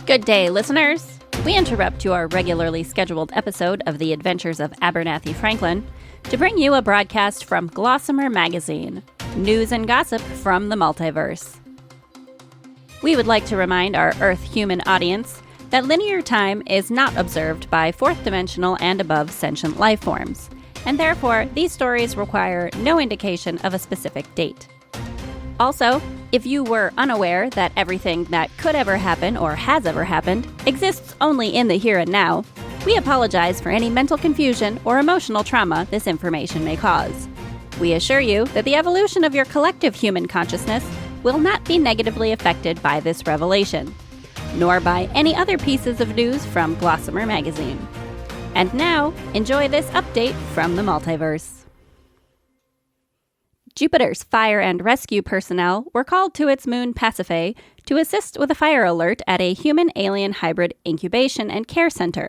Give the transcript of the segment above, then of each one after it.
Good day, listeners. We interrupt your regularly scheduled episode of the Adventures of Abernathy Franklin to bring you a broadcast from Glossimer Magazine, news and gossip from the multiverse. We would like to remind our Earth-human audience that linear time is not observed by fourth-dimensional and above sentient life forms, and therefore these stories require no indication of a specific date. Also, if you were unaware that everything that could ever happen or has ever happened exists only in the here and now, we apologize for any mental confusion or emotional trauma this information may cause. We assure you that the evolution of your collective human consciousness will not be negatively affected by this revelation, nor by any other pieces of news from Glossimer Magazine. And now, enjoy this update from the multiverse. Jupiter's fire and rescue personnel were called to its moon Pasiphae to assist with a fire alert at a human-alien hybrid incubation and care center.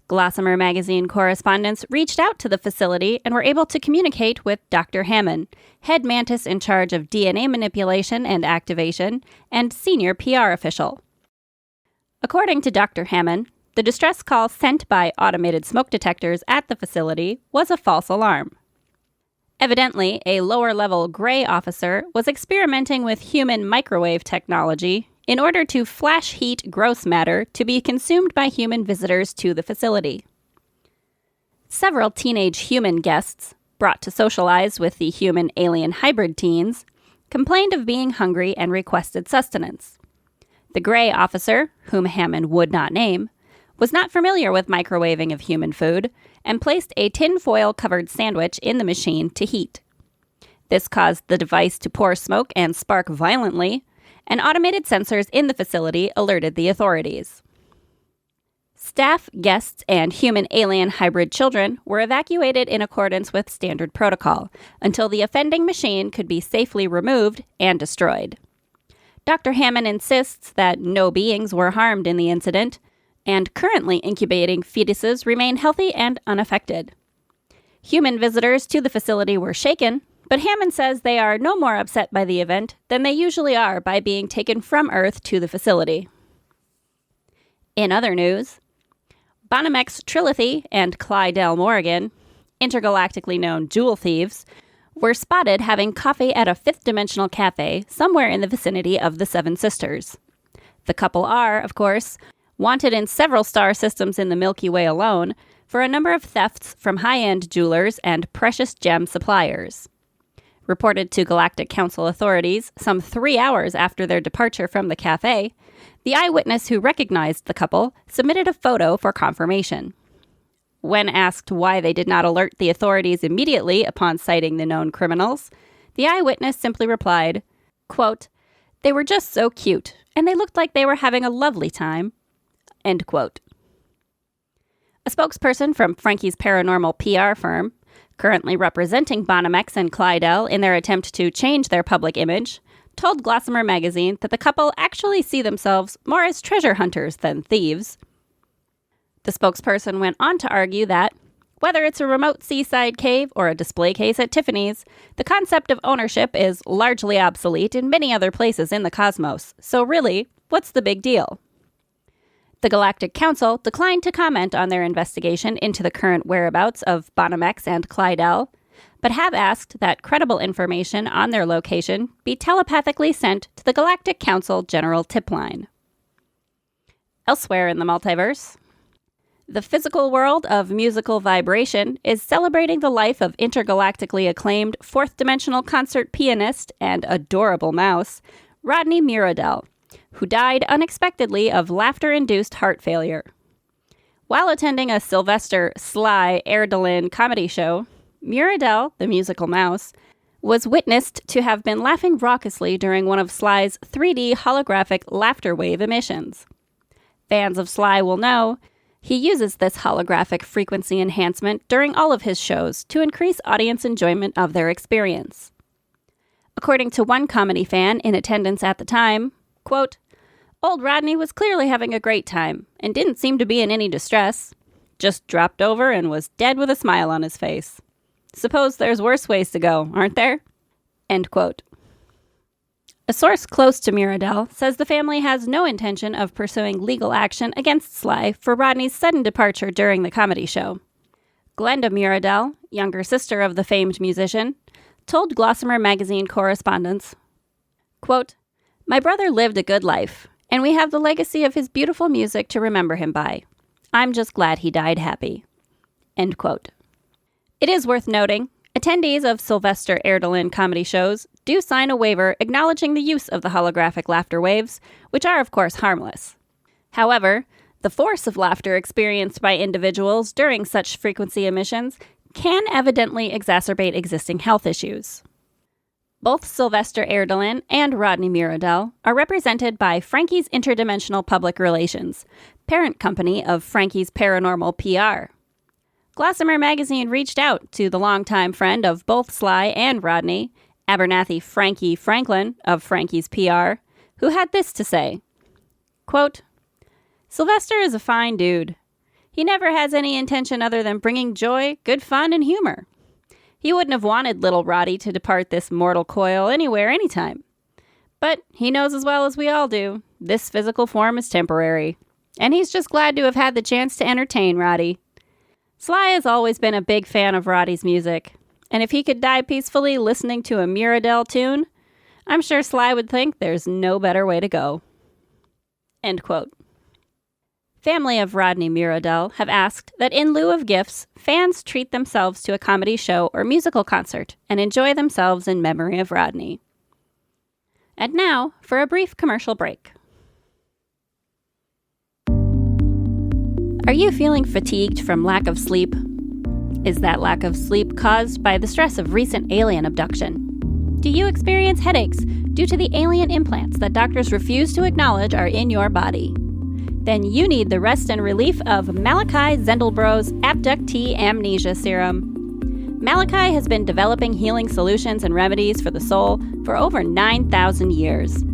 Glossimer Magazine correspondents reached out to the facility and were able to communicate with Dr. Hammond, head mantis in charge of DNA manipulation and activation, and senior PR official. According to Dr. Hammond, the distress call sent by automated smoke detectors at the facility was a false alarm. Evidently, a lower-level Gray officer was experimenting with human microwave technology in order to flash heat gross matter to be consumed by human visitors to the facility. Several teenage human guests, brought to socialize with the human-alien hybrid teens, complained of being hungry and requested sustenance. The Gray officer, whom Hammond would not name, was not familiar with microwaving of human food and placed a tin-foil-covered sandwich in the machine to heat. This caused the device to pour smoke and spark violently, and automated sensors in the facility alerted the authorities. Staff, guests, and human-alien hybrid children were evacuated in accordance with standard protocol until the offending machine could be safely removed and destroyed. Dr. Hammond insists that no beings were harmed in the incident, and currently incubating fetuses remain healthy and unaffected. Human visitors to the facility were shaken, but Hammond says they are no more upset by the event than they usually are by being taken from Earth to the facility. In other news, Bonamex Trilithy and Clydell Morrigan, intergalactically known jewel thieves, were spotted having coffee at a fifth-dimensional cafe somewhere in the vicinity of the Seven Sisters. The couple are, of course, wanted in several star systems in the Milky Way alone for a number of thefts from high-end jewelers and precious gem suppliers. Reported to Galactic Council authorities some 3 hours after their departure from the cafe, the eyewitness who recognized the couple submitted a photo for confirmation. When asked why they did not alert the authorities immediately upon sighting the known criminals, the eyewitness simply replied, quote, "They were just so cute, and they looked like they were having a lovely time." End quote. A spokesperson from Frankie's paranormal PR firm, currently representing Bonamex and Clydell in their attempt to change their public image, told Glossimer Magazine that the couple actually see themselves more as treasure hunters than thieves. The spokesperson went on to argue that, whether it's a remote seaside cave or a display case at Tiffany's, the concept of ownership is largely obsolete in many other places in the cosmos, so really, what's the big deal? The Galactic Council declined to comment on their investigation into the current whereabouts of Bonamex and Clydell, but have asked that credible information on their location be telepathically sent to the Galactic Council General Tip Line. Elsewhere in the multiverse, the physical world of musical vibration is celebrating the life of intergalactically acclaimed fourth-dimensional concert pianist and adorable mouse, Rodney Muradell, who died unexpectedly of laughter-induced heart failure. While attending a Sylvester Sly Erdelin comedy show, Muradell, the musical mouse, was witnessed to have been laughing raucously during one of Sly's 3D holographic laughter wave emissions. Fans of Sly will know he uses this holographic frequency enhancement during all of his shows to increase audience enjoyment of their experience. According to one comedy fan in attendance at the time, quote, "Old Rodney was clearly having a great time and didn't seem to be in any distress. Just dropped over and was dead with a smile on his face. Suppose there's worse ways to go, aren't there?" End quote. A source close to Mirabel says the family has no intention of pursuing legal action against Sly for Rodney's sudden departure during the comedy show. Glenda Mirabel, younger sister of the famed musician, told Glossimer Magazine correspondents, quote, "My brother lived a good life, and we have the legacy of his beautiful music to remember him by. I'm just glad he died happy." End quote. It is worth noting, attendees of Sylvester Erdelin comedy shows do sign a waiver acknowledging the use of the holographic laughter waves, which are of course harmless. However, the force of laughter experienced by individuals during such frequency emissions can evidently exacerbate existing health issues. Both Sylvester Erdelin and Rodney Mirabel are represented by Frankie's Interdimensional Public Relations, parent company of Frankie's Paranormal PR. Glossimer Magazine reached out to the longtime friend of both Sly and Rodney, Abernathy Franklin of Frankie's PR, who had this to say, quote, "Sylvester is a fine dude. He never has any intention other than bringing joy, good fun, and humor. He wouldn't have wanted little Roddy to depart this mortal coil anywhere, anytime. But he knows as well as we all do, this physical form is temporary, and he's just glad to have had the chance to entertain Roddy. Sly has always been a big fan of Roddy's music, and if he could die peacefully listening to a Mirabel tune, I'm sure Sly would think there's no better way to go." End quote. Family of Rodney Mirabel have asked that in lieu of gifts, fans treat themselves to a comedy show or musical concert and enjoy themselves in memory of Rodney. And now for a brief commercial break. Are you feeling fatigued from lack of sleep? Is that lack of sleep caused by the stress of recent alien abduction? Do you experience headaches due to the alien implants that doctors refuse to acknowledge are in your body? Then you need the rest and relief of Malachi Zendelbro's Abductee Amnesia Serum. Malachi has been developing healing solutions and remedies for the soul for over 9,000 years.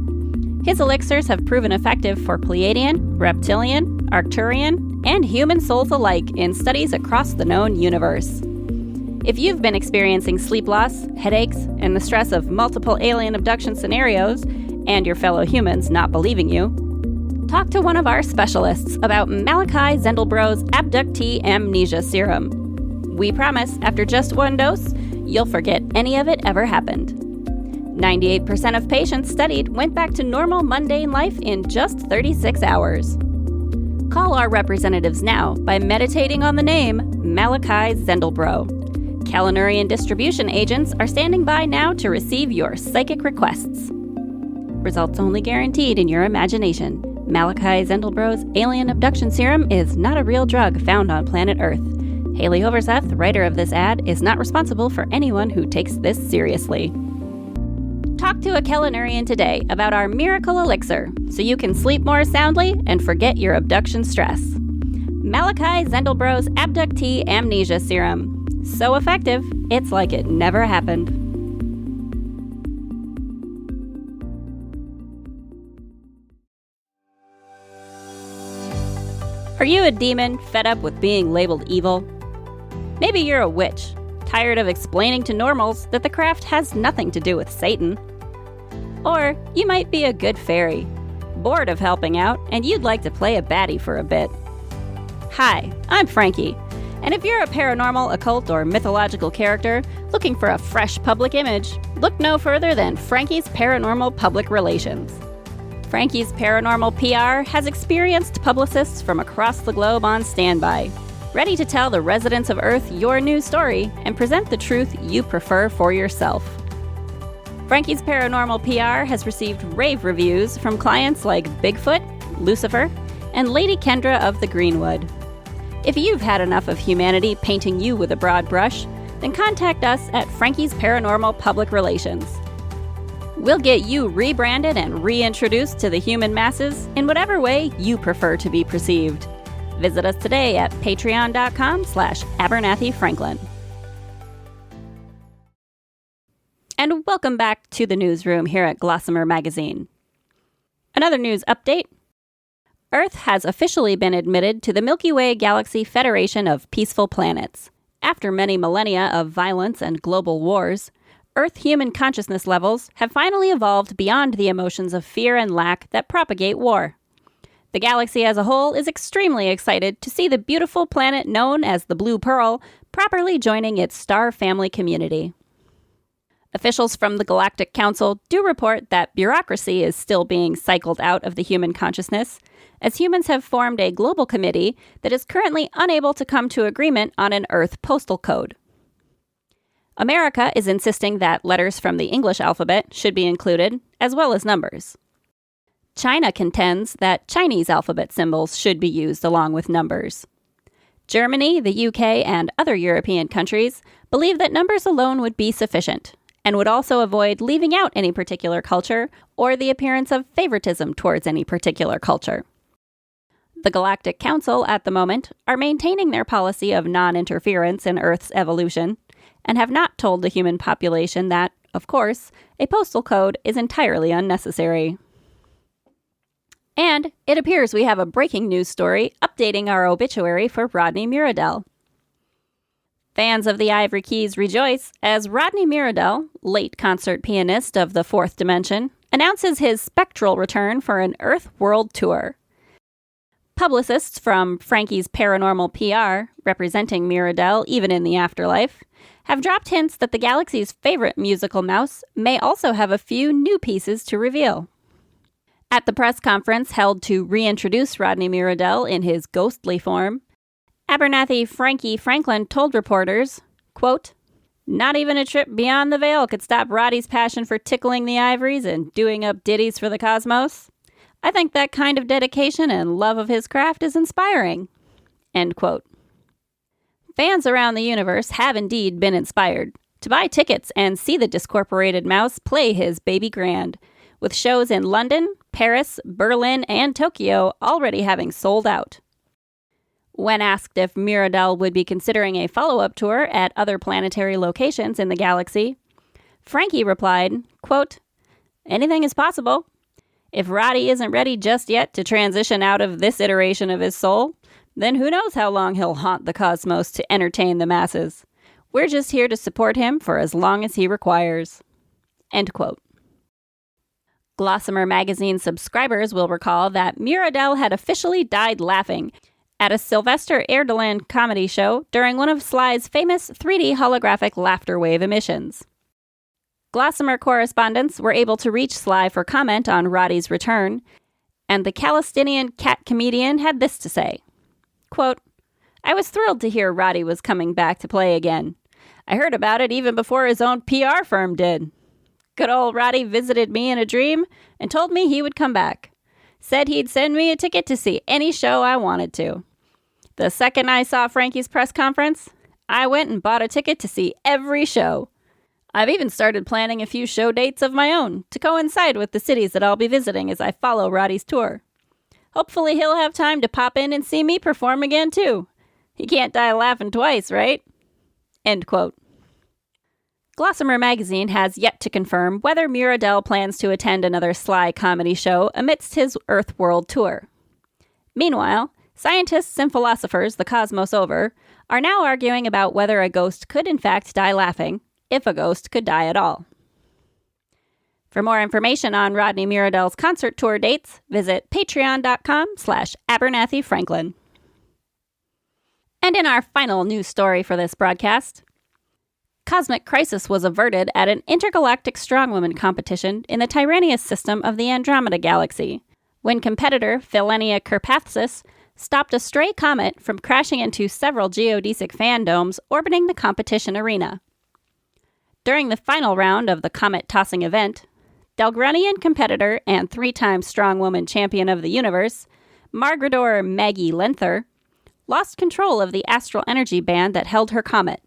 His elixirs have proven effective for Pleiadian, Reptilian, Arcturian, and human souls alike in studies across the known universe. If you've been experiencing sleep loss, headaches, and the stress of multiple alien abduction scenarios, and your fellow humans not believing you, talk to one of our specialists about Malachi Zendelbro's Abductee Amnesia Serum. We promise, after just one dose, you'll forget any of it ever happened. 98% of patients studied went back to normal mundane life in just 36 hours. Call our representatives now by meditating on the name Malachi Zendelbro. Kalanurian distribution agents are standing by now to receive your psychic requests. Results only guaranteed in your imagination. Malachi Zendelbro's Alien Abduction Serum is not a real drug found on planet Earth. Haleigh Overseth, writer of this ad, is not responsible for anyone who takes this seriously. Talk to a Kalanurian today about our miracle elixir so you can sleep more soundly and forget your abduction stress. Malachi Zendelbro's Abductee Amnesia Serum. So effective, it's like it never happened. Are you a demon fed up with being labeled evil? Maybe you're a witch, tired of explaining to normals that the craft has nothing to do with Satan. Or you might be a good fairy, bored of helping out, and you'd like to play a baddie for a bit. Hi, I'm Frankie, and if you're a paranormal, occult, or mythological character looking for a fresh public image, look no further than Frankie's Paranormal Public Relations. Frankie's Paranormal PR has experienced publicists from across the globe on standby, ready to tell the residents of Earth your new story and present the truth you prefer for yourself. Frankie's Paranormal PR has received rave reviews from clients like Bigfoot, Lucifer, and Lady Kendra of the Greenwood. If you've had enough of humanity painting you with a broad brush, then contact us at Frankie's Paranormal Public Relations. We'll get you rebranded and reintroduced to the human masses in whatever way you prefer to be perceived. Visit us today at patreon.com/Abernathy Franklin. And welcome back to the newsroom here at Glossimer Magazine. Another news update. Earth has officially been admitted to the Milky Way Galaxy Federation of Peaceful Planets. After many millennia of violence and global wars, Earth human consciousness levels have finally evolved beyond the emotions of fear and lack that propagate war. The galaxy as a whole is extremely excited to see the beautiful planet known as the Blue Pearl properly joining its star family community. Officials from the Galactic Council do report that bureaucracy is still being cycled out of the human consciousness, as humans have formed a global committee that is currently unable to come to agreement on an Earth postal code. America is insisting that letters from the English alphabet should be included, as well as numbers. China contends that Chinese alphabet symbols should be used along with numbers. Germany, the UK, and other European countries believe that numbers alone would be sufficient, and would also avoid leaving out any particular culture or the appearance of favoritism towards any particular culture. The Galactic Council, at the moment, are maintaining their policy of non-interference in Earth's evolution, and have not told the human population that, of course, a postal code is entirely unnecessary. And it appears we have a breaking news story updating our obituary for Rodney Miradell. Fans of the Ivory Keys rejoice as Rodney Miradell, late concert pianist of the Fourth Dimension, announces his spectral return for an Earth World Tour. Publicists from Frankie's Paranormal PR, representing Miradell even in the afterlife, have dropped hints that the galaxy's favorite musical mouse may also have a few new pieces to reveal. At the press conference held to reintroduce Rodney Miradell in his ghostly form, Abernathy Franklin told reporters, quote, "Not even a trip beyond the veil could stop Roddy's passion for tickling the ivories and doing up ditties for the cosmos. I think that kind of dedication and love of his craft is inspiring." End quote. Fans around the universe have indeed been inspired to buy tickets and see the discorporated mouse play his baby grand, with shows in London, Paris, Berlin, and Tokyo already having sold out. When asked if Miradell would be considering a follow-up tour at other planetary locations in the galaxy, Frankie replied, quote, "Anything is possible. If Roddy isn't ready just yet to transition out of this iteration of his soul, then who knows how long he'll haunt the cosmos to entertain the masses. We're just here to support him for as long as he requires." End quote. Glossimer Magazine subscribers will recall that Miradell had officially died laughing at a Sylvester Erdogan comedy show during one of Sly's famous 3D holographic laughter wave emissions. Glossimer correspondents were able to reach Sly for comment on Roddy's return, and the Palestinian cat comedian had this to say, quote, "I was thrilled to hear Roddy was coming back to play again. I heard about it even before his own PR firm did. Good old Roddy visited me in a dream and told me he would come back. Said he'd send me a ticket to see any show I wanted to. The second I saw Frankie's press conference, I went and bought a ticket to see every show. I've even started planning a few show dates of my own to coincide with the cities that I'll be visiting as I follow Roddy's tour. Hopefully he'll have time to pop in and see me perform again too. He can't die laughing twice, right?" End quote. Glossimer Magazine has yet to confirm whether Miradell plans to attend another Sly comedy show amidst his Earth World Tour. Meanwhile, scientists and philosophers the cosmos over are now arguing about whether a ghost could in fact die laughing, if a ghost could die at all. For more information on Rodney Miradell's concert tour dates, visit patreon.com/Abernathy Franklin. And in our final news story for this broadcast, cosmic crisis was averted at an intergalactic strongwoman competition in the Tyrannus system of the Andromeda Galaxy, when competitor Philenia Carpathus stopped a stray comet from crashing into several geodesic fan domes orbiting the competition arena. During the final round of the comet-tossing event, Delgrunian competitor and 3-time strongwoman champion of the universe, Margrador Maggie Lenther, lost control of the astral energy band that held her comet.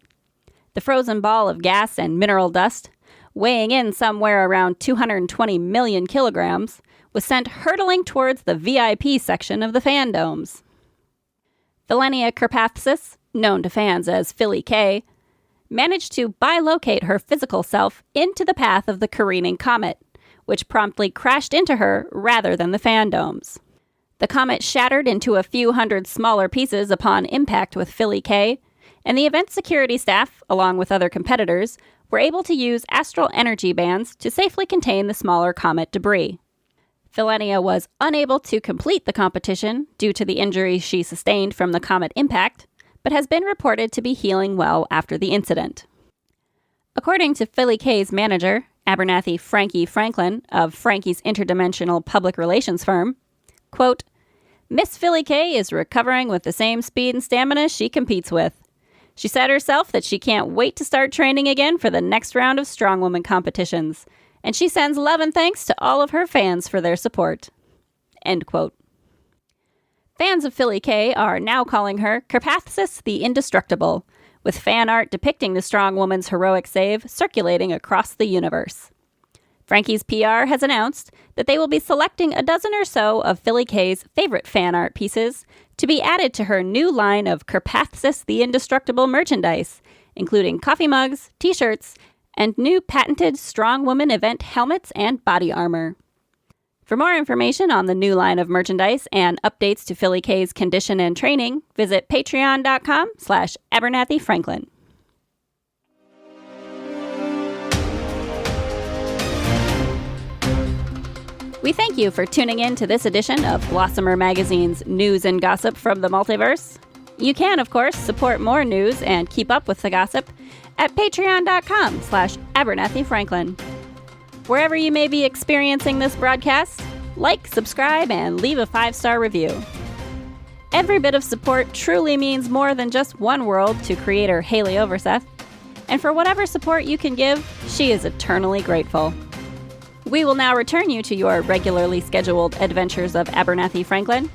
The frozen ball of gas and mineral dust, weighing in somewhere around 220 million kilograms, was sent hurtling towards the VIP section of the fan domes. Philenia Carpathus, known to fans as Philly K, managed to bilocate her physical self into the path of the careening comet, which promptly crashed into her rather than the fan domes. The comet shattered into a few hundred smaller pieces upon impact with Philly K, and the event security staff, along with other competitors, were able to use astral energy bands to safely contain the smaller comet debris. Philenia was unable to complete the competition due to the injuries she sustained from the comet impact, but has been reported to be healing well after the incident. According to Philly K's manager, Abernathy Franklin of Frankie's interdimensional public relations firm, quote, "Miss Philly K is recovering with the same speed and stamina she competes with. She said herself that she can't wait to start training again for the next round of strongwoman competitions, and she sends love and thanks to all of her fans for their support." End quote. Fans of Philly K are now calling her Carpathsis the Indestructible, with fan art depicting the strong woman's heroic save circulating across the universe. Frankie's PR has announced that they will be selecting a dozen or so of Philly K's favorite fan art pieces to be added to her new line of Carpathsis the Indestructible merchandise, including coffee mugs, t-shirts, and new patented Strong Woman event helmets and body armor. For more information on the new line of merchandise and updates to Philly K's condition and training, visit patreon.com/Abernathy Franklin. We thank you for tuning in to this edition of Glossimer Magazine's News and Gossip from the Multiverse. You can, of course, support more news and keep up with the gossip at patreon.com/Abernathy Franklin. Wherever you may be experiencing this broadcast, like, subscribe, and leave a 5-star review. Every bit of support truly means more than just one world to creator Haleigh Overseth, and for whatever support you can give, she is eternally grateful. We will now return you to your regularly scheduled Adventures of Abernathy Franklin.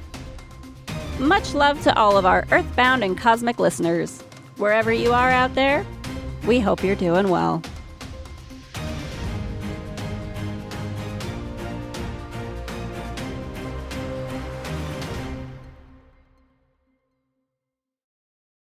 Much love to all of our earthbound and cosmic listeners. Wherever you are out there, we hope you're doing well.